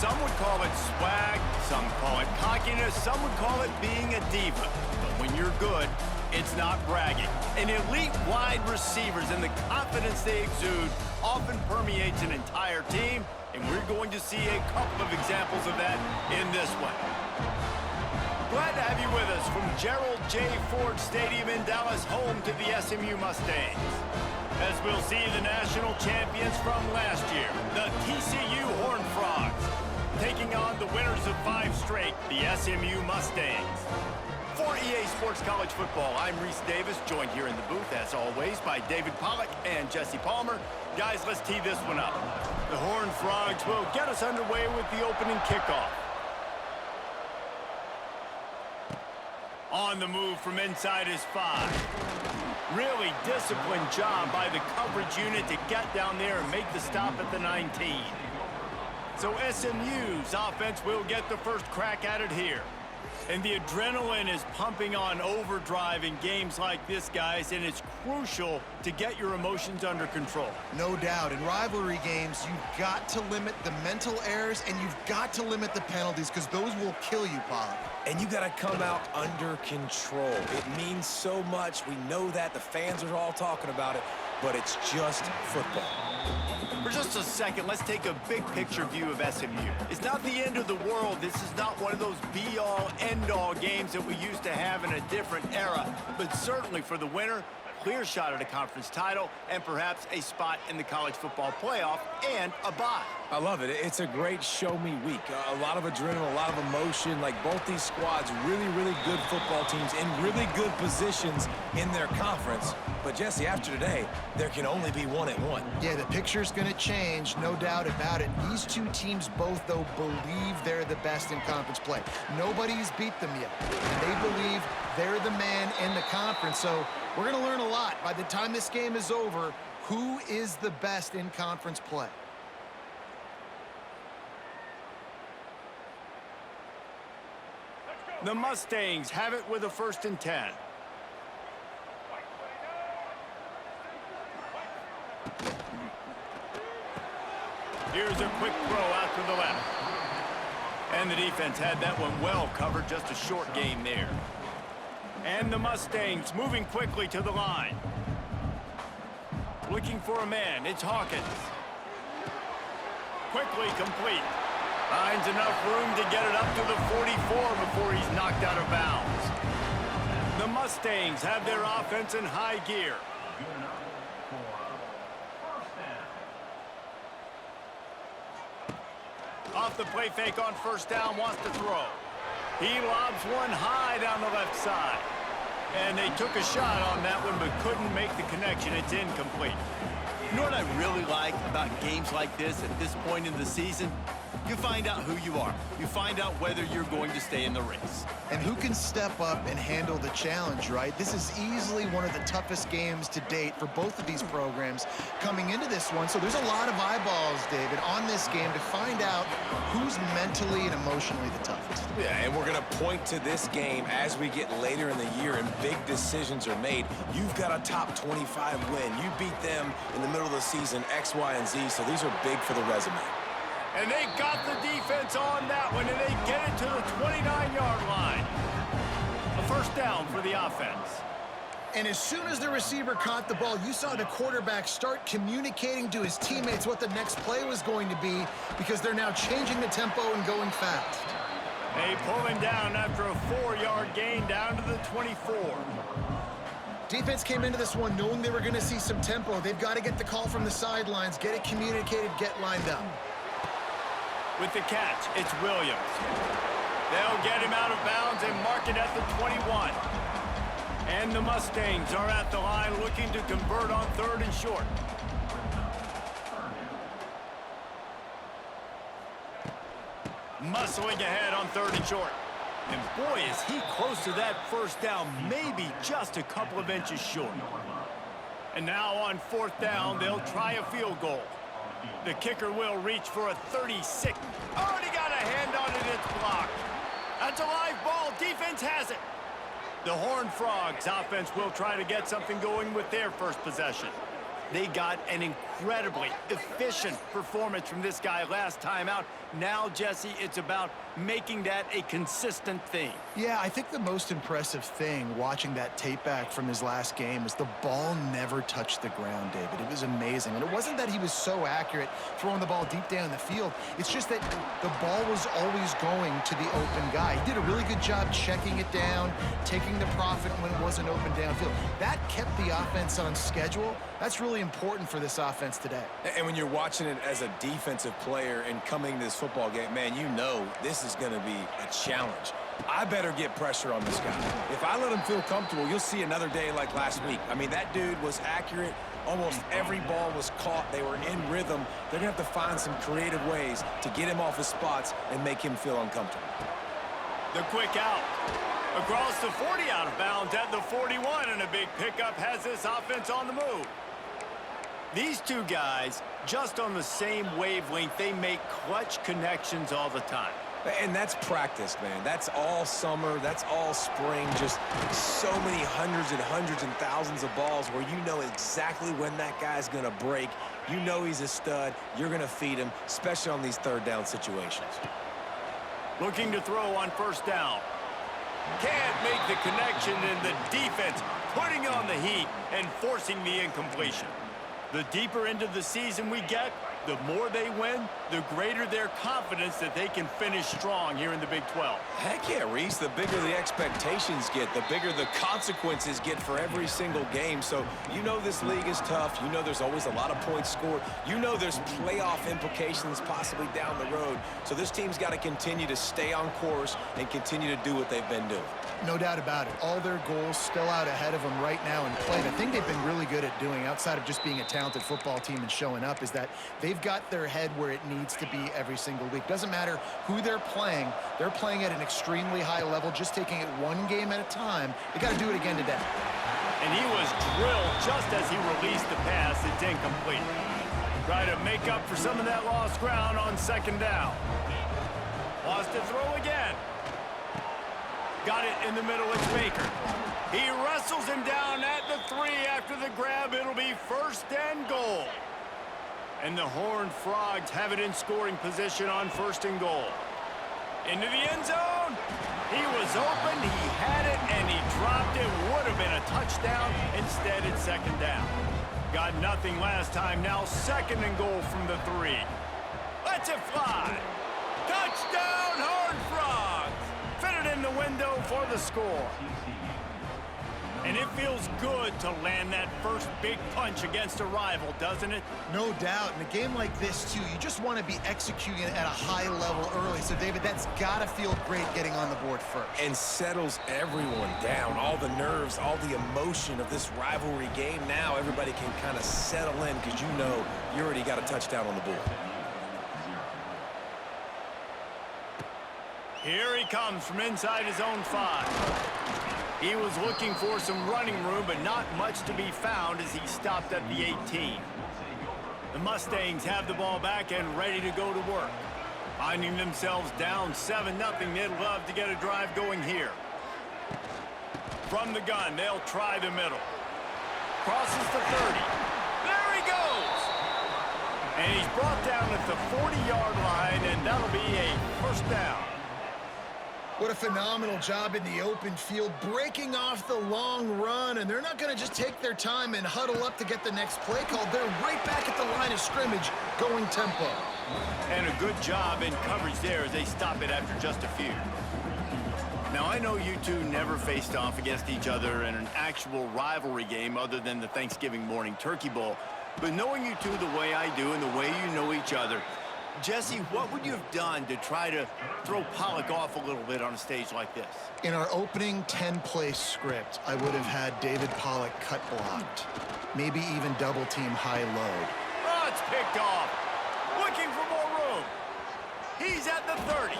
Some would call it swag, some call it cockiness, some would call it being a diva. But when you're good, it's not bragging. And elite wide receivers and the confidence they exude often permeates an entire team, and we're going to see a couple of examples of that in this one. Glad to have you with us from Gerald J. Ford Stadium in Dallas, home to the SMU Mustangs. As we'll see the national champions from last year, the TCU Horned Frogs, taking on the winners of 5 straight, the SMU Mustangs. For EA Sports College Football, I'm Reese Davis, joined here in the booth, as always, by David Pollack and Jesse Palmer. Guys, let's tee this one up. The Horned Frogs will get us underway with the opening kickoff. On the move from inside his 5. Really disciplined job by the coverage unit to get down there and make the stop at the 19. So SMU's offense will get the first crack at it here. And the adrenaline is pumping on overdrive in games like this, guys, and it's crucial to get your emotions under control. No doubt. In rivalry games, you've got to limit the mental errors and you've got to limit the penalties because those will kill you, Pollack. And you got to come out under control. It means so much. We know that. The fans are all talking about it, but it's just football. For just a second, let's take a big picture view of SMU. It's not the end of the world. This is not one of those be-all, end-all games that we used to have in a different era, but certainly for the winner, clear shot at a conference title and perhaps a spot in the college football playoff and a bye. I love it. It's a great show-me week. A lot of adrenaline, a lot of emotion. Like both these squads, really, really good football teams in really good positions in their conference. But, Jesse, after today, there can only be 1-1. Yeah, the picture's going to change, no doubt about it. These two teams both, though, believe they're the best in conference play. Nobody's beat them yet. And they believe they're the man in the conference. So we're going to learn a lot. By the time this game is over, who is the best in conference play? The Mustangs have it with a 1st and 10. Here's a quick throw out to the left. And the defense had that one well covered, just a short gain there. And the Mustangs moving quickly to the line. Looking for a man, it's Hawkins. Quickly complete. Finds enough room to get it up to the 44 before he's knocked out of bounds. The Mustangs have their offense in high gear. Off the play fake on 1st down, wants to throw. He lobs one high down the left side. And they took a shot on that one but couldn't make the connection. It's incomplete. You know what I really like about games like this at this point in the season? You find out who you are. You find out whether you're going to stay in the race. And who can step up and handle the challenge, right? This is easily one of the toughest games to date for both of these programs coming into this one. So there's a lot of eyeballs, David, on this game to find out who's mentally and emotionally the toughest. Yeah, and we're going to point to this game as we get later in the year and big decisions are made. You've got a top 25 win. You beat them in the middle of the season, X, Y, and Z, so these are big for the resume. And they got the defense on that one, and they get it to the 29-yard line. A 1st down for the offense. And as soon as the receiver caught the ball, you saw the quarterback start communicating to his teammates what the next play was going to be because they're now changing the tempo and going fast. They pull him down after a 4-yard gain down to the 24. Defense came into this one knowing they were going to see some tempo. They've got to get the call from the sidelines, get it communicated, get lined up. With the catch, it's Williams. They'll get him out of bounds and mark it at the 21. And the Mustangs are at the line looking to convert on 3rd and short. Muscling ahead on 3rd and short. And boy, is he close to that 1st down, maybe just a couple of inches short. And now on 4th down, they'll try a field goal. The kicker will reach for a 36. Already got a hand on it, it's blocked. That's a live ball, defense has it. The Horned Frogs offense will try to get something going with their first possession. They got an incredible incredibly efficient performance from this guy last time out. Now, Jesse, it's about making that a consistent thing. Yeah, I think the most impressive thing watching that tape back from his last game is the ball never touched the ground, David. It was amazing. And it wasn't that he was so accurate throwing the ball deep down the field. It's just that the ball was always going to the open guy. He did a really good job checking it down, taking the profit when it wasn't open downfield. That kept the offense on schedule. That's really important for this offense today. And when you're watching it as a defensive player and coming to this football game, man, you know this is going to be a challenge. I better get pressure on this guy. If I let him feel comfortable, you'll see another day like last week. I mean, that dude was accurate. Almost every ball was caught. They were in rhythm. They're going to have to find some creative ways to get him off his spots and make him feel uncomfortable. The quick out. Across the 40, out of bounds at the 41, and a big pickup has this offense on the move. These two guys, just on the same wavelength, they make clutch connections all the time. And that's practice, man. That's all summer. That's all spring. Just so many hundreds and thousands of balls where you know exactly when that guy's going to break. You know he's a stud. You're going to feed him, especially on these third down situations. Looking to throw on first down. Can't make the connection, and the defense putting on the heat and forcing the incompletion. The deeper into the season we get, the more they win, the greater their confidence that they can finish strong here in the Big 12. Heck yeah, Reese. The bigger the expectations get, the bigger the consequences get for every single game. So you know this league is tough. You know there's always a lot of points scored. You know there's playoff implications possibly down the road. So this team's got to continue to stay on course and continue to do what they've been doing. No doubt about it. All their goals still out ahead of them right now in play. The thing they've been really good at doing, outside of just being a talented football team and showing up, is that they've got their head where it needs to be every single week. Doesn't matter who they're playing at an extremely high level, just taking it one game at a time. They got to do it again today. And he was drilled just as he released the pass. It's incomplete. Try to make up for some of that lost ground on second down. Lost to throw again. Got it in the middle. It's Baker. He wrestles him down at the 3 after the grab. It'll be first and goal. And the Horned Frogs have it in scoring position on first and goal. Into the end zone. He was open. He had it, and he dropped it. Would have been a touchdown. Instead, it's second down. Got nothing last time. Now second and goal from the 3. Let's it fly. Touchdown, Horned Frogs. Fitted in the window for the score. And it feels good to land that first big punch against a rival, doesn't it? No doubt. In a game like this, too, you just want to be executing at a high level early. So, David, that's got to feel great getting on the board first. And settles everyone down. All the nerves, all the emotion of this rivalry game. Now everybody can kind of settle in because you know you already got a touchdown on the board. Here he comes from inside his own 5. He was looking for some running room, but not much to be found as he stopped at the 18. The Mustangs have the ball back and ready to go to work. Finding themselves down 7-0, they'd love to get a drive going here. From the gun, they'll try the middle. Crosses the 30. There he goes! And he's brought down at the 40-yard line, and that'll be a first down. What a phenomenal job in the open field, breaking off the long run, and they're not going to just take their time and huddle up to get the next play called. They're right back at the line of scrimmage, going tempo. And a good job in coverage there as they stop it after just a few. Now, I know you two never faced off against each other in an actual rivalry game other than the Thanksgiving morning Turkey Bowl, but knowing you two the way I do and the way you know each other, Jesse, what would you have done to try to throw Pollock off a little bit on a stage like this? In our opening 10-play script, I would have had David Pollock cut blocked, maybe even double-team high-load. Oh, it's picked off. Looking for more room. He's at the 30.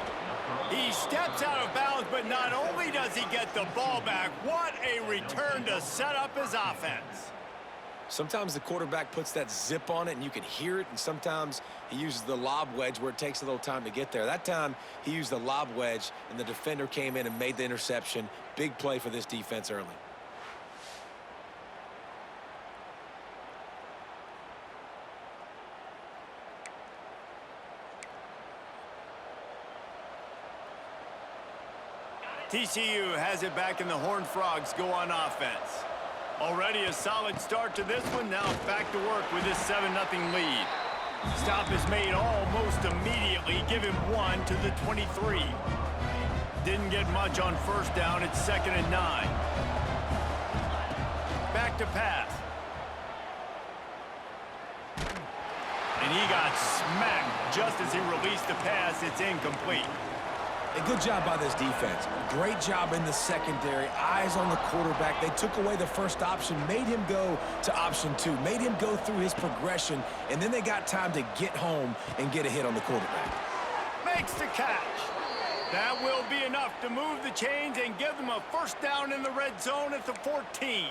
He steps out of bounds, but not only does he get the ball back, what a return to set up his offense. Sometimes the quarterback puts that zip on it and you can hear it, and sometimes he uses the lob wedge where it takes a little time to get there. That time he used the lob wedge and the defender came in and made the interception. Big play for this defense early. TCU has it back, and the Horned Frogs go on offense. Already a solid start to this one. Now back to work with this 7-0 lead. Stop is made almost immediately. Give him 1 to the 23. Didn't get much on first down. It's 2nd and 9. Back to pass. And he got smacked just as he released the pass. It's incomplete. A good job by this defense. Great job in the secondary. Eyes on the quarterback. They took away the first option, made him go to option 2, made him go through his progression, and then they got time to get home and get a hit on the quarterback. Makes the catch. That will be enough to move the chains and give them a first down in the red zone at the 14.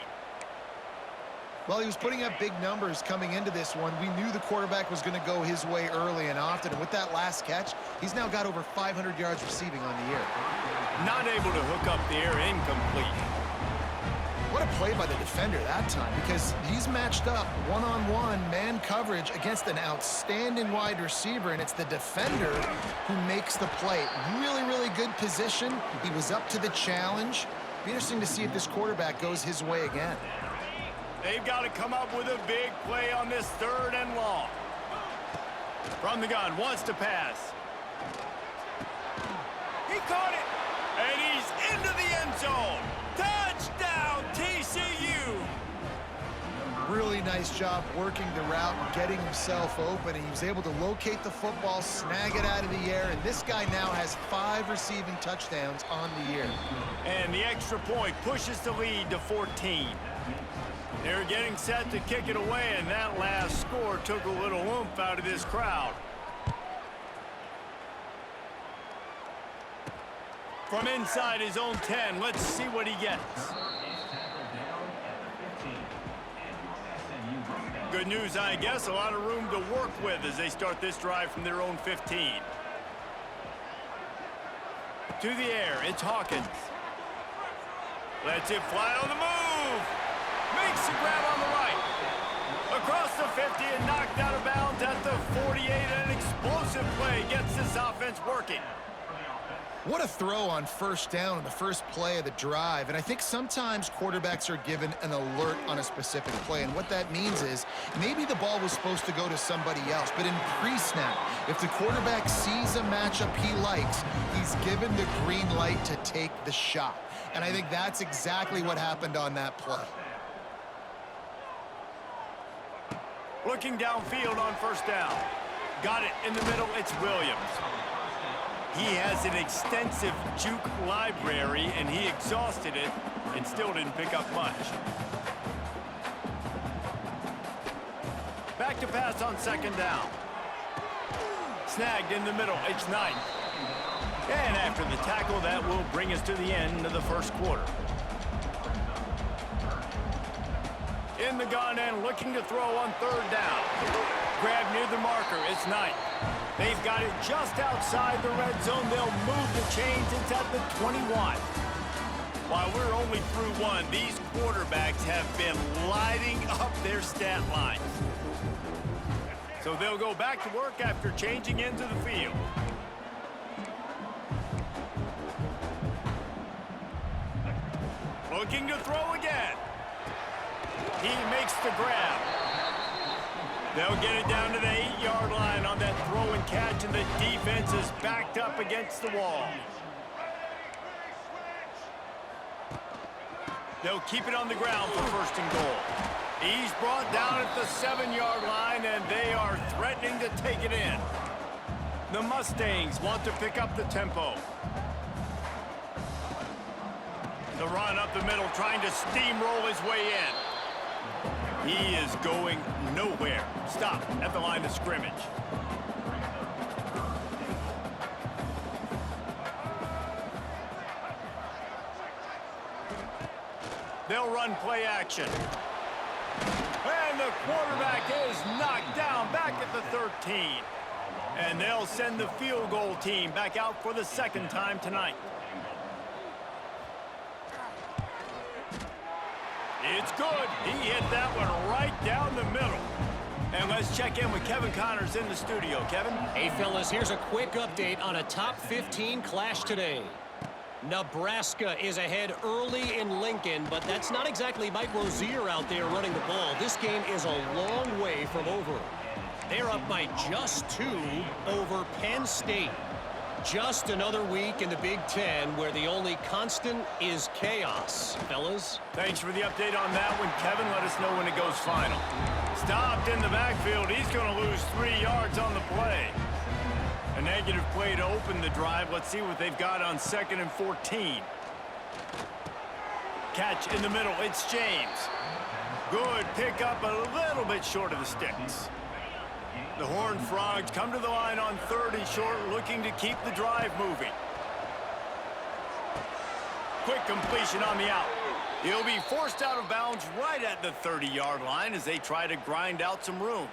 Well, he was putting up big numbers coming into this one. We knew the quarterback was going to go his way early and often. And with that last catch, he's now got over 500 yards receiving on the year. Not able to hook up the air, incomplete. What a play by the defender that time, because he's matched up one-on-one man coverage against an outstanding wide receiver, and it's the defender who makes the play. Really, really good position. He was up to the challenge. Be interesting to see if this quarterback goes his way again. They've got to come up with a big play on this 3rd and long. From the gun, wants to pass. He caught it, and he's into the end zone. Touchdown, TCU! Really nice job working the route and getting himself open. And he was able to locate the football, snag it out of the air, and this guy now has 5 receiving touchdowns on the year. And the extra point pushes the lead to 14. They're getting set to kick it away, and that last score took a little oomph out of this crowd. From inside his own 10, let's see what he gets. Good news, I guess. A lot of room to work with as they start this drive from their own 15. To the air, it's Hawkins. Lets it fly on the move. Makes the grab on the right. Across the 50 and knocked out of bounds at the 48. An explosive play gets this offense working. What a throw on first down in the first play of the drive. And I think sometimes quarterbacks are given an alert on a specific play. And what that means is maybe the ball was supposed to go to somebody else. But in pre-snap, if the quarterback sees a matchup he likes, he's given the green light to take the shot. And I think that's exactly what happened on that play. Looking downfield on first down. Got it in the middle. It's Williams. He has an extensive juke library, and he exhausted it and still didn't pick up much. Back to pass on second down. Snagged in the middle. It's Knight. And after the tackle, that will bring us to the end of the first quarter. In the gun and looking to throw on third down. Grab near the marker. It's Knight. They've got it just outside the red zone. They'll move the chains. It's at the 21. While we're only through one, these quarterbacks have been lighting up their stat lines. So they'll go back to work after changing into the field. Looking to throw again. He makes the grab. They'll get it down to the 8-yard line on that throw and catch, and the defense is backed up against the wall. They'll keep it on the ground for first and goal. He's brought down at the 7-yard line, and they are threatening to take it in. The Mustangs want to pick up the tempo. The run up the middle, trying to steamroll his way in. He is going nowhere. Stop at the line of scrimmage. They'll run play action. And the quarterback is knocked down back at the 13. And they'll send the field goal team back out for the second time tonight. It's good. He hit that one right down the middle. And let's check in with Kevin Connors in the studio. Kevin? Hey, fellas, here's a quick update on a top 15 clash today. Nebraska is ahead early in Lincoln, but that's not exactly Mike Rozier out there running the ball. This game is a long way from over. They're up by just 2 over Penn State. Just another week in the Big Ten where the only constant is chaos. Fellas? Thanks for the update on that one, Kevin. Let us know when it goes final. Stopped in the backfield. He's going to lose 3 yards on the play. A negative play to open the drive. Let's see what they've got on 2nd and 14. Catch in the middle. It's James. Good pickup, a little bit short of the sticks. The Horned Frogs come to the line on 3rd and short, looking to keep the drive moving. Quick completion on the out. He'll be forced out of bounds right at the 30-yard line as they try to grind out some room.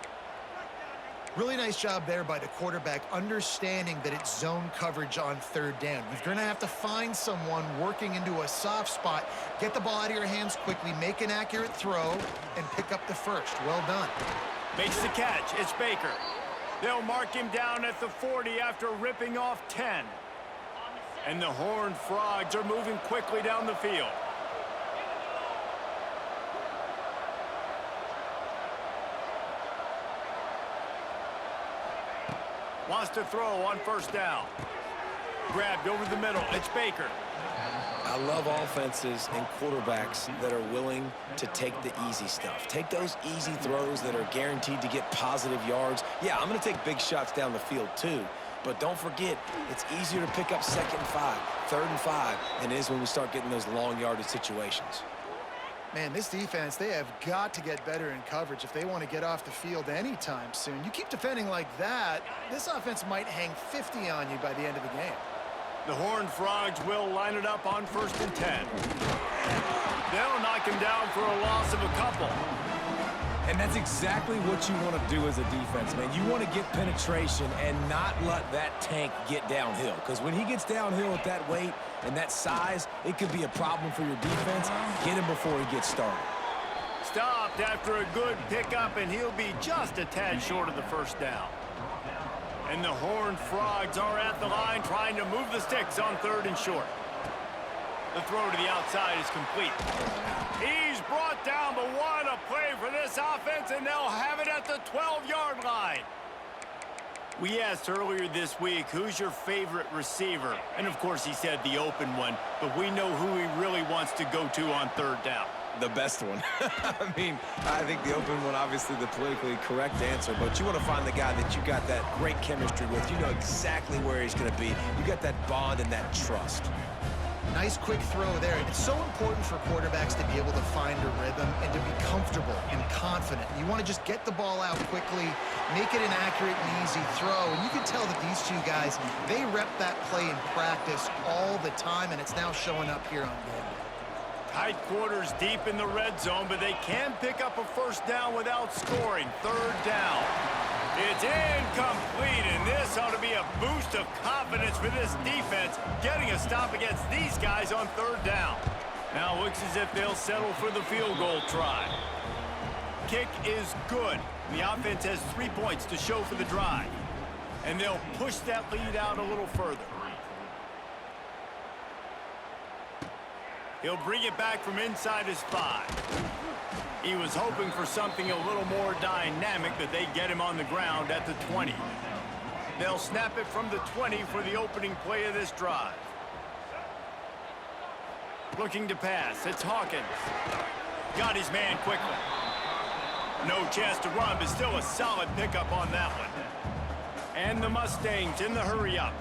Really nice job there by the quarterback, understanding that it's zone coverage on 3rd down. You're going to have to find someone working into a soft spot, get the ball out of your hands quickly, make an accurate throw, and pick up the first. Well done. Makes the catch. It's Baker. They'll mark him down at the 40 after ripping off 10. And the Horned Frogs are moving quickly down the field. Wants to throw on 1st down. Grabbed over the middle. It's Baker. I love offenses and quarterbacks that are willing to take the easy stuff. Take those easy throws that are guaranteed to get positive yards. Yeah, I'm going to take big shots down the field too. But don't forget, it's easier to pick up 2nd and 5, 3rd and 5 than it is when we start getting those long yardage situations. Man, this defense, they have got to get better in coverage if they want to get off the field anytime soon. You keep defending like that, this offense might hang 50 on you by the end of the game. The Horned Frogs will line it up on 1st and 10. They'll knock him down for a loss of a couple. And that's exactly what you want to do as a defense, man. You want to get penetration and not let that tank get downhill. Because when he gets downhill at that weight and that size, it could be a problem for your defense. Get him before he gets started. Stopped after a good pickup, and he'll be just a tad short of the 1st down. And the Horned Frogs are at the line trying to move the sticks on 3rd and short. The throw to the outside is complete. He's brought down, but what a play for this offense, and they'll have it at the 12-yard line. We asked earlier this week, who's your favorite receiver? And, of course, he said the open one, but we know who he really wants to go to on 3rd down. The best one. I mean, I think the open one, obviously the politically correct answer, but you want to find the guy that you got that great chemistry with. You know exactly where he's going to be. You got that bond and that trust. Nice quick throw there. It's so important for quarterbacks to be able to find a rhythm and to be comfortable and confident. You want to just get the ball out quickly, make it an accurate and easy throw. And you can tell that these two guys, they rep that play in practice all the time, and it's now showing up here on game. Tight quarters deep in the red zone, but they can pick up a 1st down without scoring. 3rd down. It's incomplete, and this ought to be a boost of confidence for this defense, getting a stop against these guys on 3rd down. Now looks as if they'll settle for the field goal try. Kick is good. The offense has 3 points to show for the drive, and they'll push that lead out a little further. He'll bring it back from inside his 5. He was hoping for something a little more dynamic, but they get him on the ground at the 20. They'll snap it from the 20 for the opening play of this drive. Looking to pass. It's Hawkins. Got his man quickly. No chance to run, but still a solid pickup on that one. And the Mustangs in the hurry-up.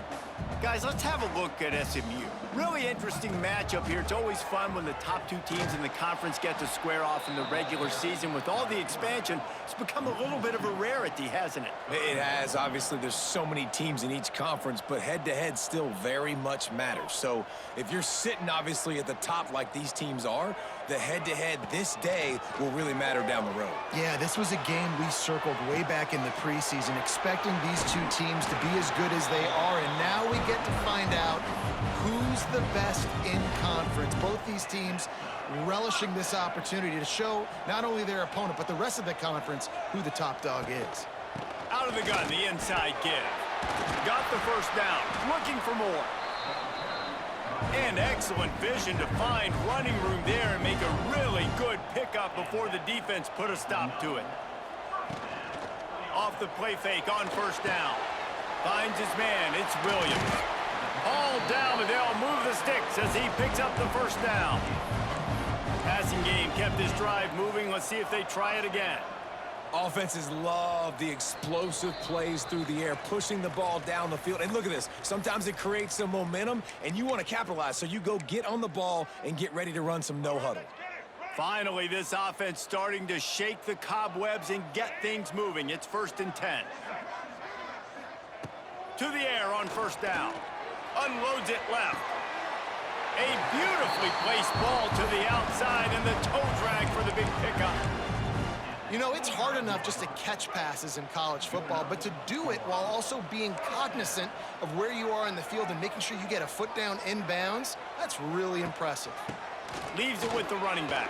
Guys, let's have a look at SMU. Really interesting matchup here. It's always fun when the top 2 teams in the conference get to square off in the regular season. With all the expansion, it's become a little bit of a rarity, hasn't it? It has. Obviously, there's so many teams in each conference, but head-to-head still very much matters. So if you're sitting, obviously, at the top like these teams are, the head-to-head this day will really matter down the road. Yeah, this was a game we circled way back in the preseason, expecting these 2 teams to be as good as they are, and now we get to find out who's the best in conference. Both these teams relishing this opportunity to show not only their opponent, but the rest of the conference who the top dog is. Out of the gun, the inside give. Got the 1st down. Looking for more. And excellent vision to find running room there and make a really good pickup before the defense put a stop to it. Off the play fake on first down. Finds his man. It's Williams. All down, but they'll move the sticks as he picks up the first down. Passing game kept this drive moving. Let's see if they try it again. Offenses love the explosive plays through the air, pushing the ball down the field. And look at this. Sometimes it creates some momentum, and you want to capitalize. So you go get on the ball and get ready to run some no-huddle. Finally, this offense starting to shake the cobwebs and get things moving. It's 1st and 10. To the air on first down. Unloads it left. A beautifully placed ball to the outside and the toe drag for the big pickup. You know, it's hard enough just to catch passes in college football, but to do it while also being cognizant of where you are in the field and making sure you get a foot down inbounds, that's really impressive. Leaves it with the running back.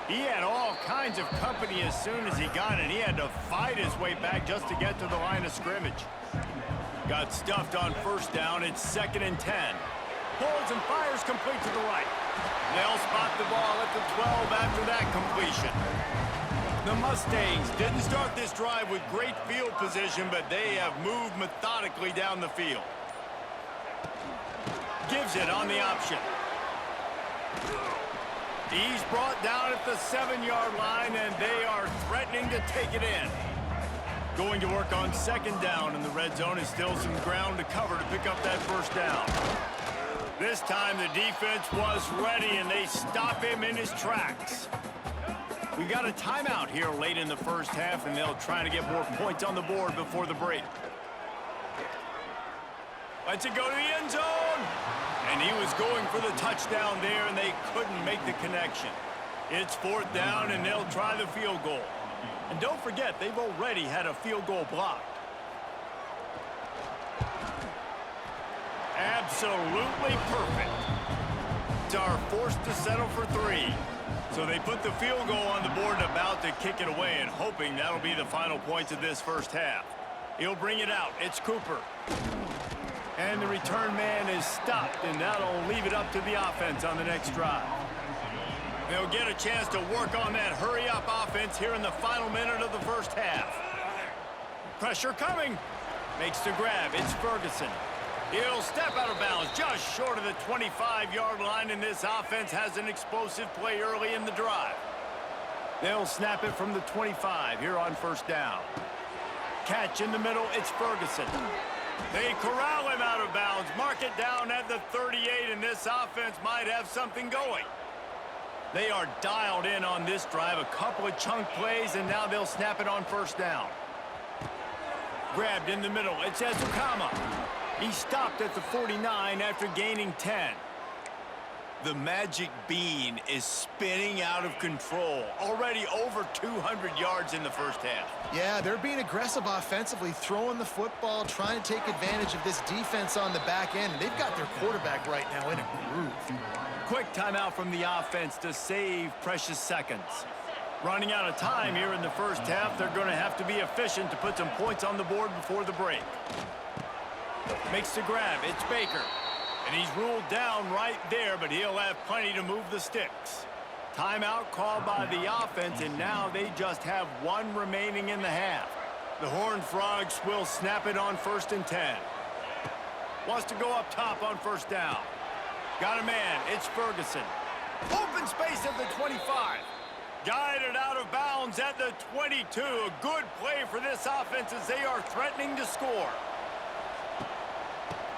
He had all kinds of company as soon as he got it. He had to fight his way back just to get to the line of scrimmage. Got stuffed on first down. It's 2nd and 10. Pulls and fires complete to the right. They'll spot the ball at the 12 after that completion. The Mustangs didn't start this drive with great field position, but they have moved methodically down the field. Gives it on the option. He's brought down at the 7-yard line, and they are threatening to take it in. Going to work on 2nd down, and the red zone is still some ground to cover to pick up that first down. This time the defense was ready, and they stop him in his tracks. We got a timeout here late in the first half, and they'll try to get more points on the board before the break. Lets it go to the end zone. And he was going for the touchdown there, and they couldn't make the connection. It's 4th down, and they'll try the field goal. And don't forget, they've already had a field goal blocked. Absolutely perfect. Are forced to settle for 3. So they put the field goal on the board and about to kick it away, and hoping that'll be the final points of this first half. He'll bring it out. It's Cooper. And the return man is stopped, and that'll leave it up to the offense on the next drive. They'll get a chance to work on that hurry-up offense here in the final minute of the first half. Pressure coming. Makes the grab. It's Ferguson. He'll step out of bounds just short of the 25-yard line, and this offense has an explosive play early in the drive. They'll snap it from the 25 here on first down. Catch in the middle. It's Ferguson. They corral him out of bounds, mark it down at the 38, and this offense might have something going. They are dialed in on this drive, a couple of chunk plays, and now they'll snap it on first down. Grabbed in the middle, it's Ezukama. He stopped at the 49 after gaining 10. The magic bean is spinning out of control. Already over 200 yards in the first half. Yeah, they're being aggressive offensively, throwing the football, trying to take advantage of this defense on the back end. They've got their quarterback right now in a groove. Quick timeout from the offense to save precious seconds. Running out of time here in the first half, they're going to have to be efficient to put some points on the board before the break. Makes the grab. It's Baker. And he's ruled down right there, but he'll have plenty to move the sticks. Timeout called by the offense, and now they just have 1 remaining in the half. The Horned Frogs will snap it on 1st and 10. Wants to go up top on first down. Got a man. It's Ferguson. Open space at the 25. Guided out of bounds at the 22. A good play for this offense as they are threatening to score.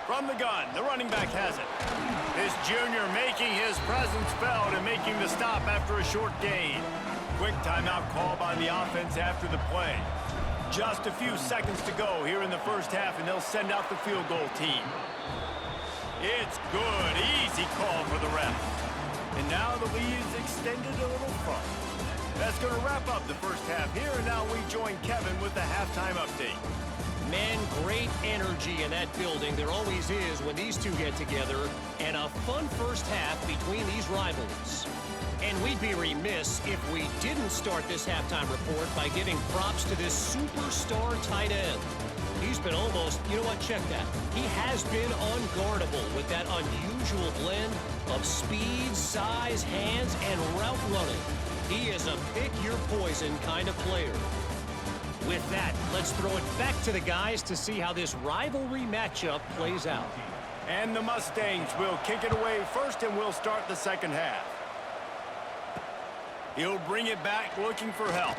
From the gun, the running back has it. This junior making his presence felt and making the stop after a short gain. Quick timeout call by the offense after the play. Just a few seconds to go here in the first half, and they'll send out the field goal team. It's good. Easy call for the ref. And now the lead is extended a little further. That's going to wrap up the first half here, and now we join Kevin with the halftime update. Man, great energy in that building. There always is when these two get together, and a fun first half between these rivals. And we'd be remiss if we didn't start this halftime report by giving props to this superstar tight end. He's been almost, you know what, check that. He has been unguardable with that unusual blend of speed, size, hands, and route running. He is a pick-your-poison kind of player. With that, let's throw it back to the guys to see how this rivalry matchup plays out. And the Mustangs will kick it away first, and we'll start the second half. He'll bring it back looking for help.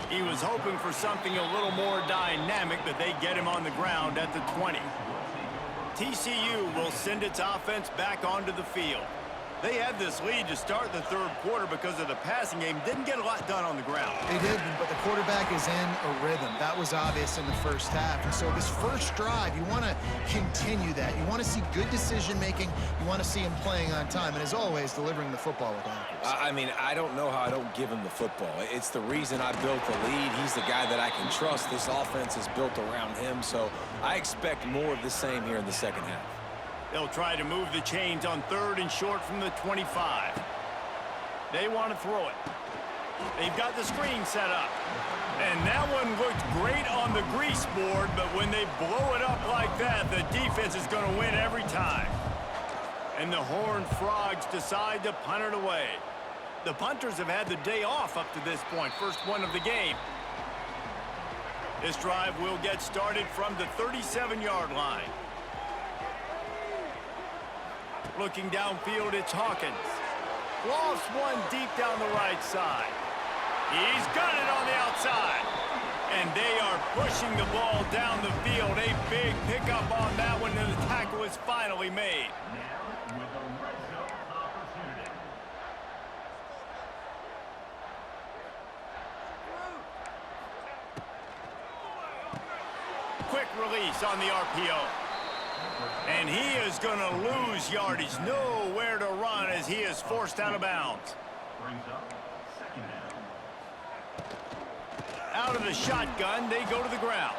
He was hoping for something a little more dynamic, but they get him on the ground at the 20. TCU will send its offense back onto the field. They had this lead to start the third quarter because of the passing game. Didn't get a lot done on the ground. They did, but the quarterback is in a rhythm. That was obvious in the first half. And so this first drive, you want to continue that. You want to see good decision-making. You want to see him playing on time. And as always, delivering the football with accuracy. I mean, I don't know how I don't give him the football. It's the reason I built the lead. He's the guy that I can trust. This offense is built around him. So I expect more of the same here in the second half. They'll try to move the chains on third and short from the 25. They want to throw it. They've got the screen set up. And that one looked great on the grease board, but when they blow it up like that, the defense is going to win every time. And the Horned Frogs decide to punt it away. The punters have had the day off up to this point, first one of the game. This drive will get started from the 37-yard line. Looking downfield, it's Hawkins. Lofts one deep down the right side. He's got it on the outside. And they are pushing the ball down the field. A big pickup on that one, and the tackle is finally made. Quick release on the RPO. And he is going to lose yardage. Nowhere to run as he is forced out of bounds. Out of the shotgun, they go to the ground.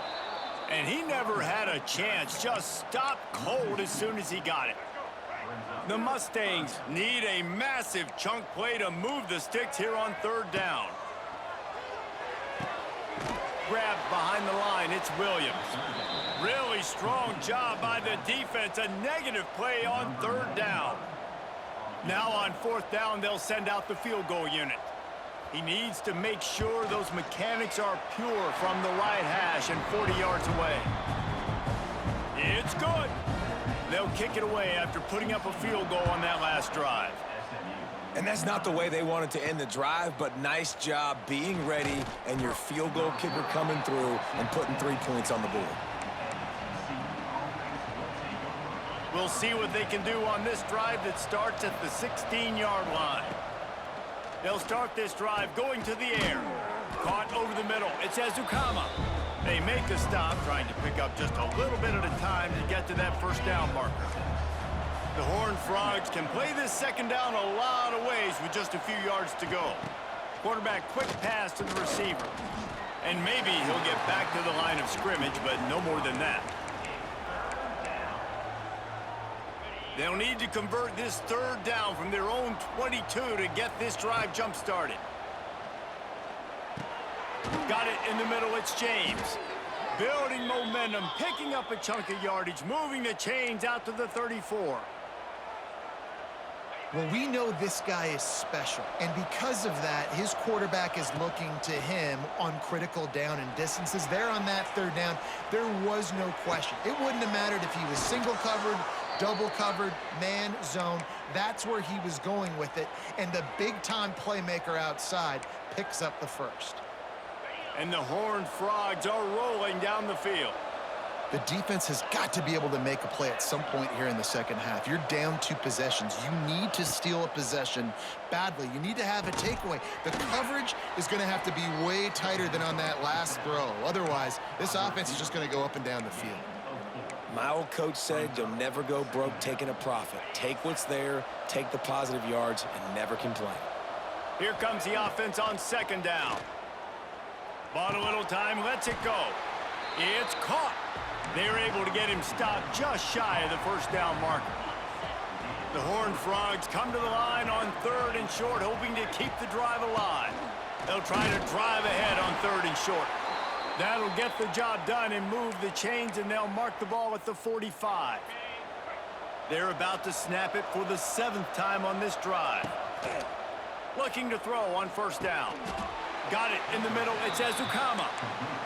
And he never had a chance. Just stopped cold as soon as he got it. The Mustangs need a massive chunk play to move the sticks here on third down. Grabbed behind the line, it's Williams. Really strong job by the defense. A negative play on third down. Now on fourth down, they'll send out the field goal unit. He needs to make sure those mechanics are pure from the right hash and 40 yards away. It's good. They'll kick it away after putting up a field goal on that last drive. And that's not the way they wanted to end the drive, but nice job being ready and your field goal kicker coming through and putting 3 points on the board. We'll see what they can do on this drive that starts at the 16-yard line. They'll start this drive going to the air. Caught over the middle. It's Ezukama. They make the stop, trying to pick up just a little bit at a time to get to that first down marker. The Horned Frogs can play this second down a lot of ways with just a few yards to go. Quarterback quick pass to the receiver. And maybe he'll get back to the line of scrimmage, but no more than that. They'll need to convert this third down from their own 22 to get this drive jump-started. Got it in the middle, it's James. Building momentum, picking up a chunk of yardage, moving the chains out to the 34. Well, we know this guy is special, and because of that, his quarterback is looking to him on critical down and distances. There on that third down, there was no question. It wouldn't have mattered if he was single covered, double covered, man, zone. That's where he was going with it, and the big-time playmaker outside picks up the first. And the Horned Frogs are rolling down the field. The defense has got to be able to make a play at some point here in the second half. You're down 2 possessions. You need to steal a possession badly. You need to have a takeaway. The coverage is going to have to be way tighter than on that last throw. Otherwise, this offense is just going to go up and down the field. My old coach said you'll never go broke taking a profit. Take what's there, take the positive yards, and never complain. Here comes the offense on second down. Bought a little time, lets it go. It's caught. They're able to get him stopped just shy of the first down marker. The Horned Frogs come to the line on third and short, hoping to keep the drive alive. They'll try to drive ahead on third and short. That'll get the job done and move the chains, and they'll mark the ball at the 45. They're about to snap it for the 7th time on this drive. Looking to throw on first down. Got it in the middle. It's Ezukama.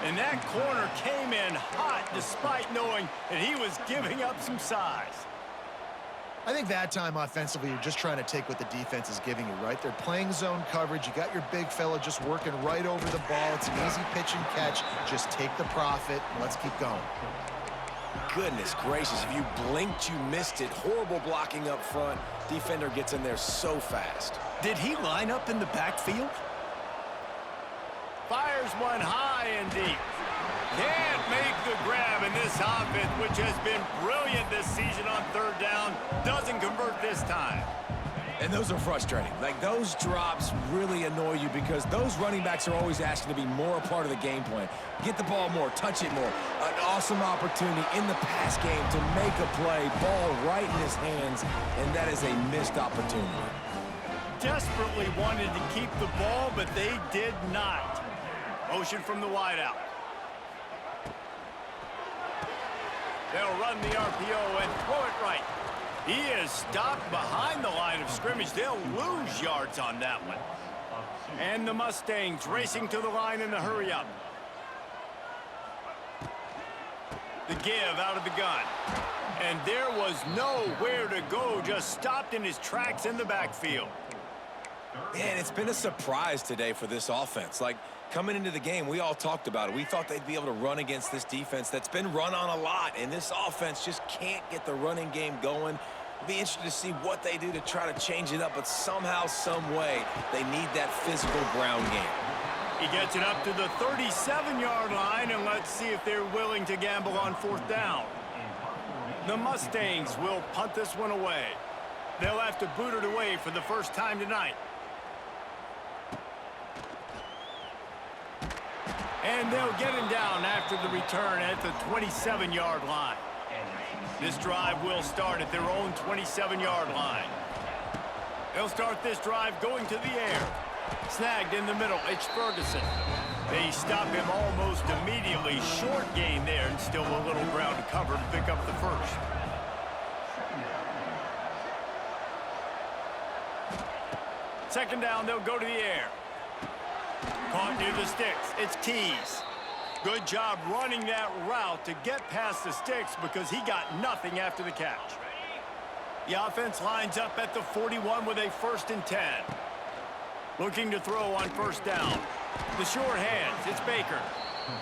And that corner came in hot despite knowing that he was giving up some size. I think that time offensively, you're just trying to take what the defense is giving you, right? They're playing zone coverage. You got your big fella just working right over the ball. It's an easy pitch and catch. Just take the profit. Let's keep going. Goodness gracious, if you blinked, you missed it. Horrible blocking up front. Defender gets in there so fast. Did he line up in the backfield? Fires one high and deep. Can't make the grab, in this offense, which has been brilliant this season on third down, doesn't convert this time. And those are frustrating. Like, those drops really annoy you because those running backs are always asking to be more a part of the game plan. Get the ball more, touch it more. An awesome opportunity in the pass game to make a play, ball right in his hands, and that is a missed opportunity. Desperately wanted to keep the ball, but they did not. Motion from the wideout. They'll run the RPO and throw it right. He is stopped behind the line of scrimmage. They'll lose yards on that one. And the Mustangs racing to the line in the hurry-up. The give out of the gun. And there was nowhere to go, just stopped in his tracks in the backfield. Man, it's been a surprise today for this offense. Like, coming into the game, we all talked about it. We thought they'd be able to run against this defense that's been run on a lot, and this offense just can't get the running game going. It'll be interesting to see what they do to try to change it up, but somehow, some way, they need that physical ground game. He gets it up to the 37-yard line, and let's see if they're willing to gamble on fourth down. The Mustangs will punt this one away. They'll have to boot it away for the first time tonight. And they'll get him down after the return at the 27-yard line. This drive will start at their own 27-yard line. They'll start this drive going to the air. Snagged in the middle, it's Ferguson. They stop him almost immediately. Short gain there, and still a little ground to cover to pick up the first. Second down, they'll go to the air. Caught near the sticks. It's Tees. Good job running that route to get past the sticks because he got nothing after the catch. The offense lines up at the 41 with a 1st and 10. Looking to throw on first down. The short hands, it's Baker.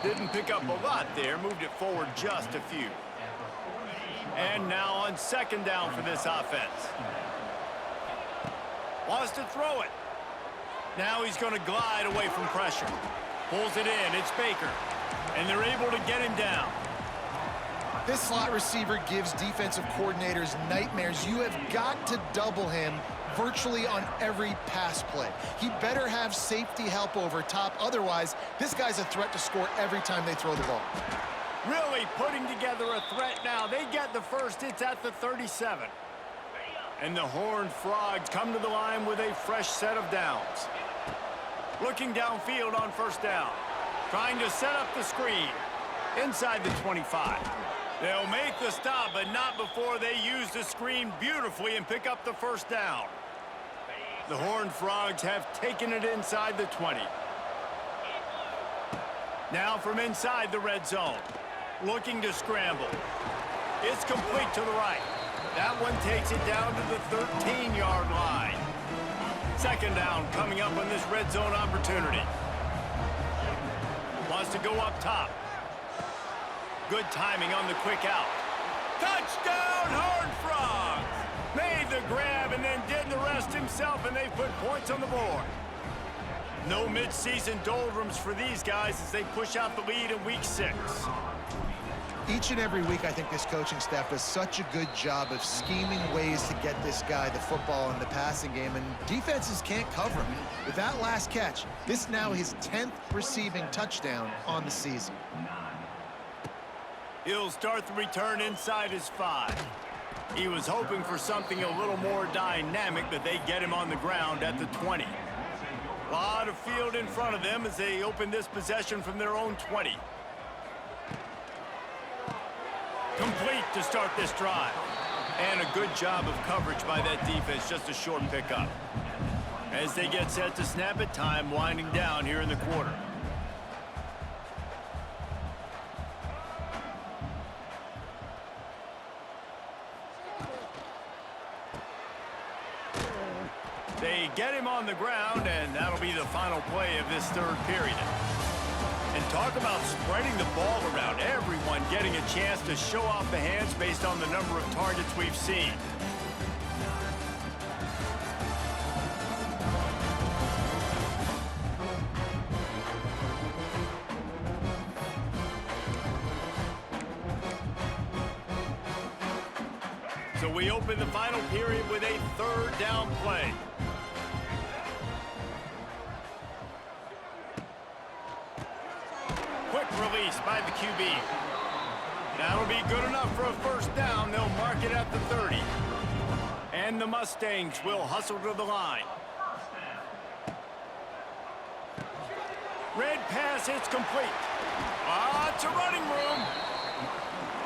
Didn't pick up a lot there, moved it forward just a few. And now on second down for this offense. Wants to throw it. Now he's going to glide away from pressure. Pulls it in, it's Baker. And they're able to get him down. This slot receiver gives defensive coordinators nightmares. You have got to double him virtually on every pass play. He better have safety help over top. Otherwise, this guy's a threat to score every time they throw the ball. Really putting together a threat now. They get the first. It's at the 37. And the Horned Frogs come to the line with a fresh set of downs. Looking downfield on first down. Trying to set up the screen. Inside the 25. They'll make the stop, but not before they use the screen beautifully and pick up the first down. The Horned Frogs have taken it inside the 20. Now from inside the red zone. Looking to scramble. It's complete to the right. That one takes it down to the 13-yard line. Second down coming up on this red zone opportunity. Wants to go up top. Good timing on the quick out. Touchdown, Horned Frogs! Made the grab and then did the rest himself, and they put points on the board. No mid-season doldrums for these guys as they push out the lead in week 6. Each and every week, I think this coaching staff does such a good job of scheming ways to get this guy the football in the passing game, and defenses can't cover him. With that last catch, this is now his 10th receiving touchdown on the season. He'll start the return inside his 5. He was hoping for something a little more dynamic, but they get him on the ground at the 20. A lot of field in front of them as they open this possession from their own 20. to start this drive. And a good job of coverage by that defense, just a short pickup. As they get set to snap it, time winding down here in the quarter. They get him on the ground, and that'll be the final play of this third period. And talk about spreading the ball around. Everyone getting a chance to show off the hands based on the number of targets we've seen. So we open the final period with a third down play. Quick release by the QB. That'll be good enough for a first down. They'll mark it at the 30. And the Mustangs will hustle to the line. Red pass, it's complete. It's a running room.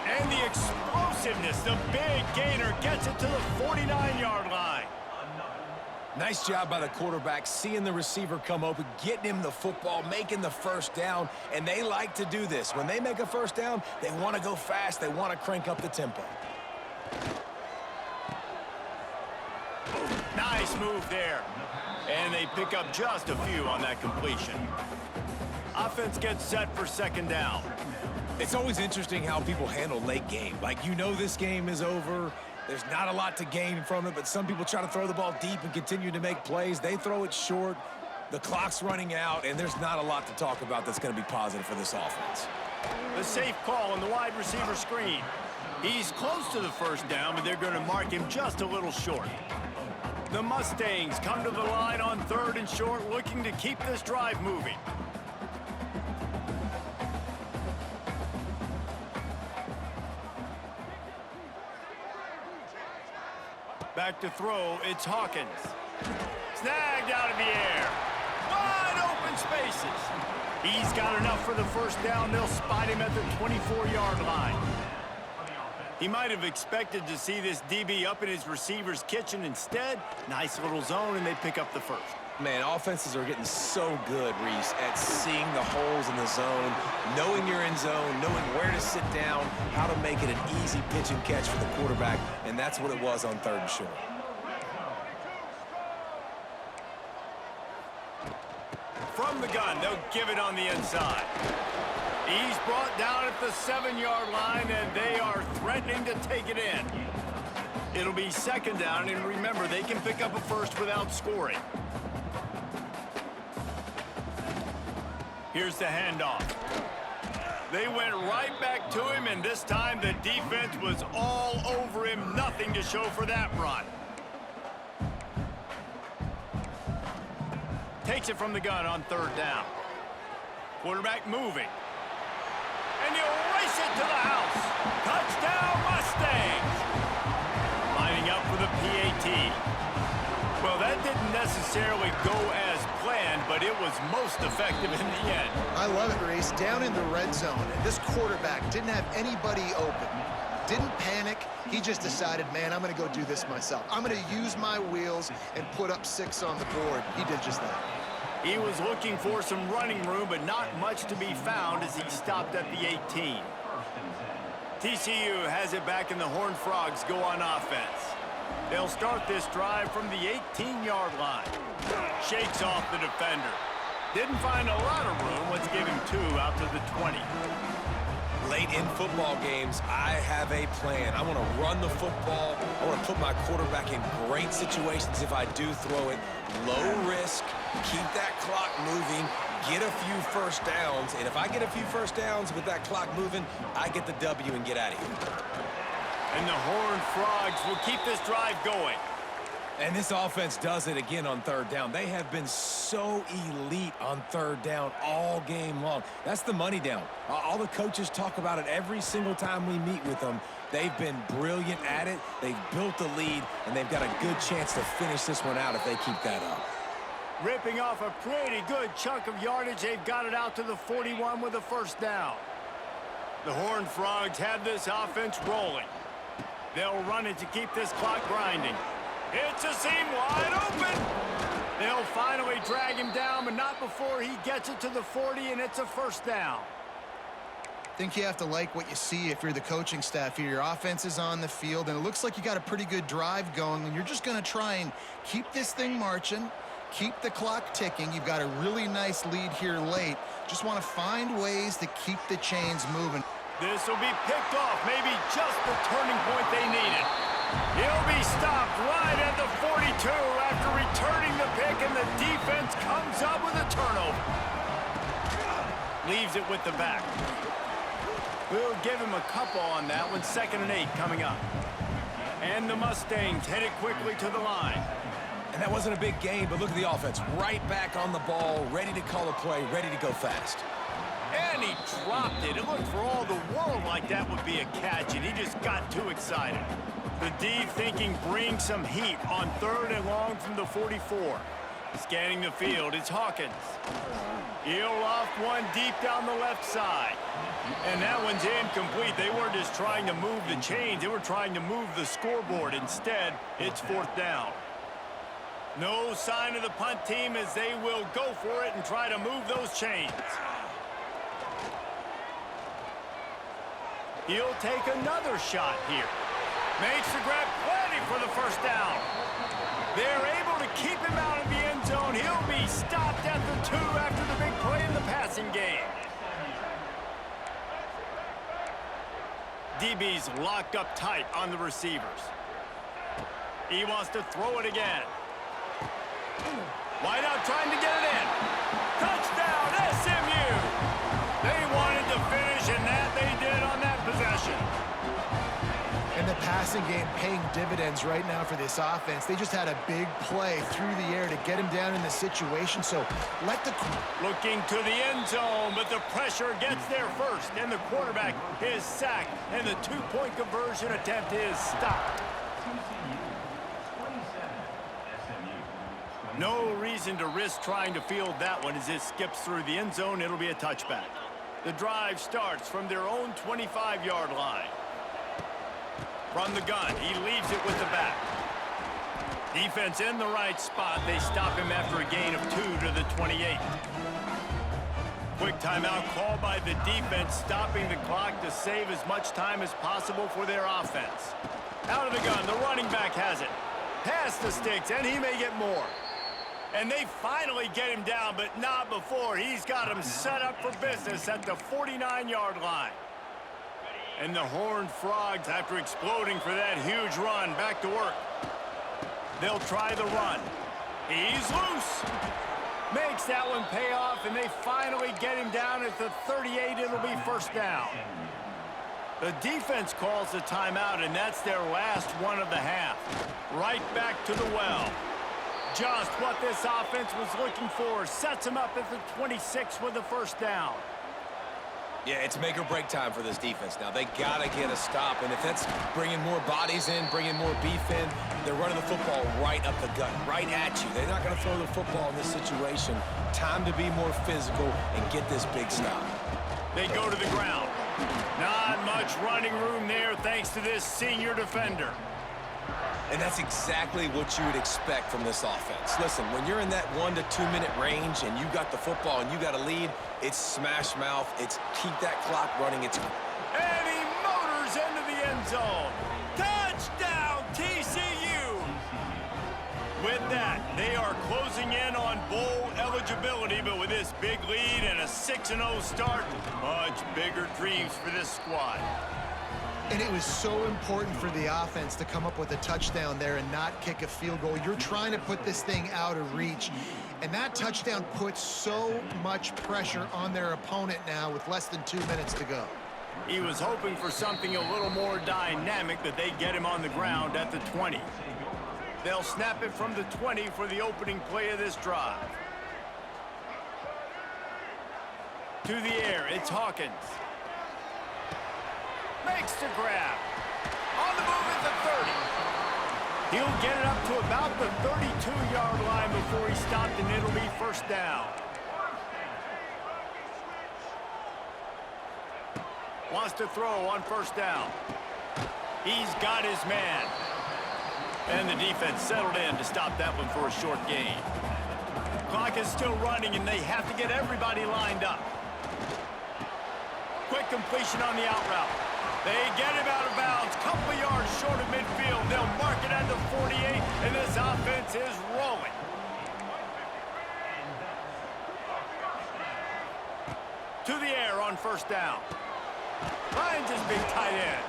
And the explosiveness, the big gainer gets it to the 49-yard line. Nice job by the quarterback, seeing the receiver come open, getting him the football, making the first down, and they like to do this. When they make a first down, they want to go fast. They want to crank up the tempo. Nice move there. And they pick up just a few on that completion. Offense gets set for second down. It's always interesting how people handle late game. Like, you know this game is over. There's not a lot to gain from it, but some people try to throw the ball deep and continue to make plays. They throw it short. The clock's running out, and there's not a lot to talk about that's going to be positive for this offense. The safe call on the wide receiver screen. He's close to the first down, but they're going to mark him just a little short. The Mustangs come to the line on third and short, looking to keep this drive moving. Back to throw, it's Hawkins. Snagged out of the air. Wide open spaces. He's got enough for the first down. They'll spot him at the 24-yard line. He might have expected to see this DB up in his receiver's kitchen. Instead, nice little zone, and they pick up the first. Man, offenses are getting so good, Reese, at seeing the holes in the zone, knowing you're in zone, knowing where to sit down, how to make it an easy pitch and catch for the quarterback, and that's what it was on third and short. From the gun, they'll give it on the inside. He's brought down at the 7-yard line, and they are threatening to take it in. It'll be second down, and remember, they can pick up a first without scoring. Here's the handoff. They went right back to him, and this time the defense was all over him. Nothing to show for that run. Takes it from the gun on third down. Quarterback moving. And he'll race it to the house. Touchdown, Mustangs! Lining up for the PAT. Well, that didn't necessarily go as planned, but it was most effective in the end. I love it, Reese. Down in the red zone, and this quarterback didn't have anybody open. Didn't panic. He just decided, man, I'm going to go do this myself. I'm going to use my wheels and put up 6 on the board. He did just that. He was looking for some running room, but not much to be found as he stopped at the 18. TCU has it back, and the Horned Frogs go on offense. They'll start this drive from the 18-yard line. Shakes off the defender. Didn't find a lot of room. Let's give him 2 out to the 20. Late in football games, I have a plan. I want to run the football. I want to put my quarterback in great situations if I do throw it. Low risk, keep that clock moving, get a few first downs. And if I get a few first downs with that clock moving, I get the W and get out of here. And the Horned Frogs will keep this drive going. And this offense does it again on third down. They have been so elite on third down all game long. That's the money down. All the coaches talk about it every single time we meet with them. They've been brilliant at it. They've built the lead, and they've got a good chance to finish this one out if they keep that up. Ripping off a pretty good chunk of yardage. They've got it out to the 41 with a first down. The Horned Frogs have this offense rolling. They'll run it to keep this clock grinding. It's a seam wide open. They'll finally drag him down, but not before he gets it to the 40, and it's a first down. I think you have to like what you see if you're the coaching staff here. Your offense is on the field, and it looks like you got a pretty good drive going, and you're just going to try and keep this thing marching, keep the clock ticking. You've got a really nice lead here late. Just want to find ways to keep the chains moving. This will be picked off, maybe just the turning point they needed. He'll be stopped right at the 42 after returning the pick, and the defense comes up with a turnover. Leaves it with the back. We'll give him a couple on that one. 2nd and 8 coming up. And the Mustangs headed quickly to the line. And that wasn't a big gain, but look at the offense. Right back on the ball, ready to call a play, ready to go fast. And he dropped it. It looked for all the world like that would be a catch, and he just got too excited. The D thinking bring some heat on 3rd and long from the 44. Scanning the field, it's Hawkins. He'll loft one deep down the left side. And that one's incomplete. They weren't just trying to move the chains. They were trying to move the scoreboard. Instead, it's 4th down. No sign of the punt team as they will go for it and try to move those chains. He'll take another shot here. Makes the grab, plenty for the first down. They're able to keep him out of the end zone. He'll be stopped at the 2 after the big play in the passing game. DB's locked up tight on the receivers. He wants to throw it again. Wide out trying to get it in. Touchdown, SMU! They wanted to finish, and that they did on that possession. And the passing game paying dividends right now for this offense. They just had a big play through the air to get him down in the situation. So let the... Looking to the end zone, but the pressure gets there first. And the quarterback is sacked, and the 2-point conversion attempt is stopped. No reason to risk trying to field that one as it skips through the end zone. It'll be a touchback. The drive starts from their own 25-yard line. From the gun, he leaves it with the back. Defense in the right spot. They stop him after a gain of 2 to the 28. Quick timeout called by the defense, stopping the clock to save as much time as possible for their offense. Out of the gun, the running back has it. Past the sticks, and he may get more. And they finally get him down, but not before. He's got him set up for business at the 49-yard line. And the Horned Frogs, after exploding for that huge run, back to work. They'll try the run. He's loose. Makes that one pay off, and they finally get him down at the 38. It'll be first down. The defense calls the timeout, and that's their last one of the half. Right back to the well. Just what this offense was looking for. Sets him up at the 26 with the first down. Yeah, it's make or break time for this defense now. They got to get a stop, and if that's bringing more bodies in, bringing more beef in, they're running the football right up the gut, right at you. They're not going to throw the football in this situation. Time to be more physical and get this big stop. They go to the ground. Not much running room there thanks to this senior defender. And that's exactly what you would expect from this offense. Listen, when you're in that 1 to 2 minute range and you got the football and you got a lead, it's smash mouth, it's keep that clock running. It's and he motors into the end zone. Touchdown, TCU! With that, they are closing in on bowl eligibility, but with this big lead and a 6-0 start, much bigger dreams for this squad. And it was so important for the offense to come up with a touchdown there and not kick a field goal. You're trying to put this thing out of reach. And that touchdown puts so much pressure on their opponent now with less than 2 minutes to go. He was hoping for something a little more dynamic, but they get him on the ground at the 20. They'll snap it from the 20 for the opening play of this drive. To the air, it's Hawkins. Makes the grab. On the move at the 30. He'll get it up to about the 32-yard line before he stopped, and it'll be first down. Wants to throw on first down. He's got his man. And the defense settled in to stop that one for a short gain. Clock is still running, and they have to get everybody lined up. Quick completion on the out route. They get him out of bounds. Couple yards short of midfield. They'll mark it at the 48, and this offense is rolling. To the air on first down. Finds his big tight end.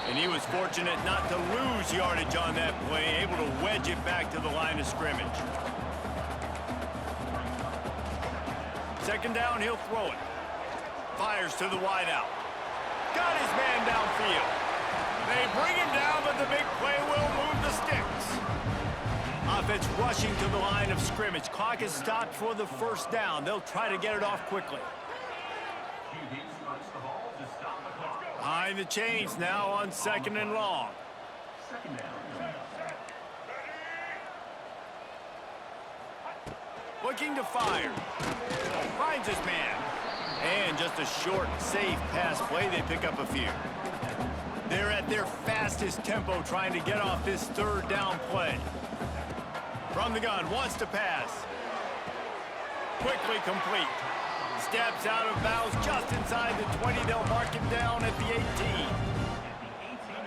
And he was fortunate not to lose yardage on that play, able to wedge it back to the line of scrimmage. Second down, he'll throw it. Fires to the wideout. Got his man downfield. They bring him down, but the big play will move the sticks. Offense rushing to the line of scrimmage. Clock is stopped for the first down. They'll try to get it off quickly. Behind the chains now on second and long. Looking to fire. Finds his man. And just a short, safe pass play. They pick up a few. They're at their fastest tempo trying to get off this third down play. From the gun, wants to pass. Quickly complete. Steps out of bounds just inside the 20. They'll mark him down at the 18.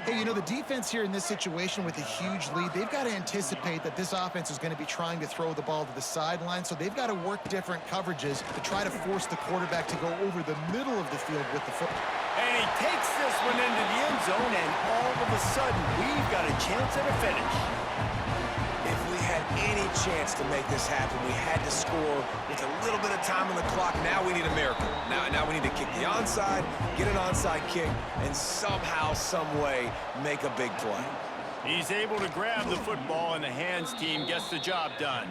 Hey, you know, the defense here in this situation with a huge lead, they've got to anticipate that this offense is going to be trying to throw the ball to the sideline, so they've got to work different coverages to try to force the quarterback to go over the middle of the field with the football. And he takes this one into the end zone, and all of a sudden, we've got a chance at a finish. If we had any chance to make this happen, we had to score with a little bit of time on the clock. Now we need a miracle. Now we need to kick the onside, get an onside kick, and somehow, some way, make a big play. He's able to grab the football, and the hands team gets the job done.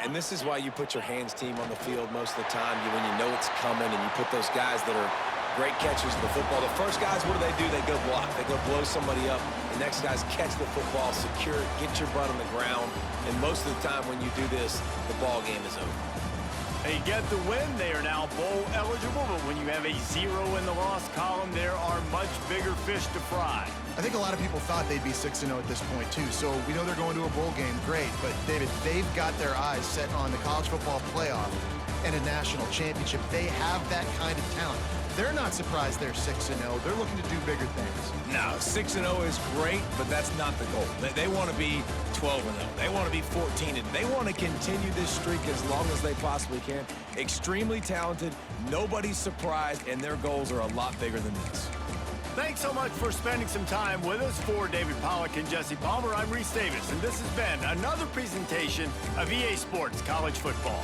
And this is why you put your hands team on the field most of the time, when you know it's coming, and you put those guys that are great catchers of the football. The first guys, what do? They go block. They go blow somebody up. The next guys catch the football, secure it, get your butt on the ground. And most of the time when you do this, the ball game is over. They get the win. They are now bowl eligible, but when you have a 0 in the loss column, there are much bigger fish to fry. I think a lot of people thought they'd be 6-0 at this point, too. So we know they're going to a bowl game. Great. But, David, they've got their eyes set on the college football playoff and a national championship. They have that kind of talent. They're not surprised they're 6-0. They're looking to do bigger things. No, 6-0 is great, but that's not the goal. They want to be 12-0. They want to be 14-0. They want to continue this streak as long as they possibly can. Extremely talented. Nobody's surprised, and their goals are a lot bigger than this. Thanks so much for spending some time with us. For David Pollack and Jesse Palmer, I'm Reese Davis, and this has been another presentation of EA Sports College Football.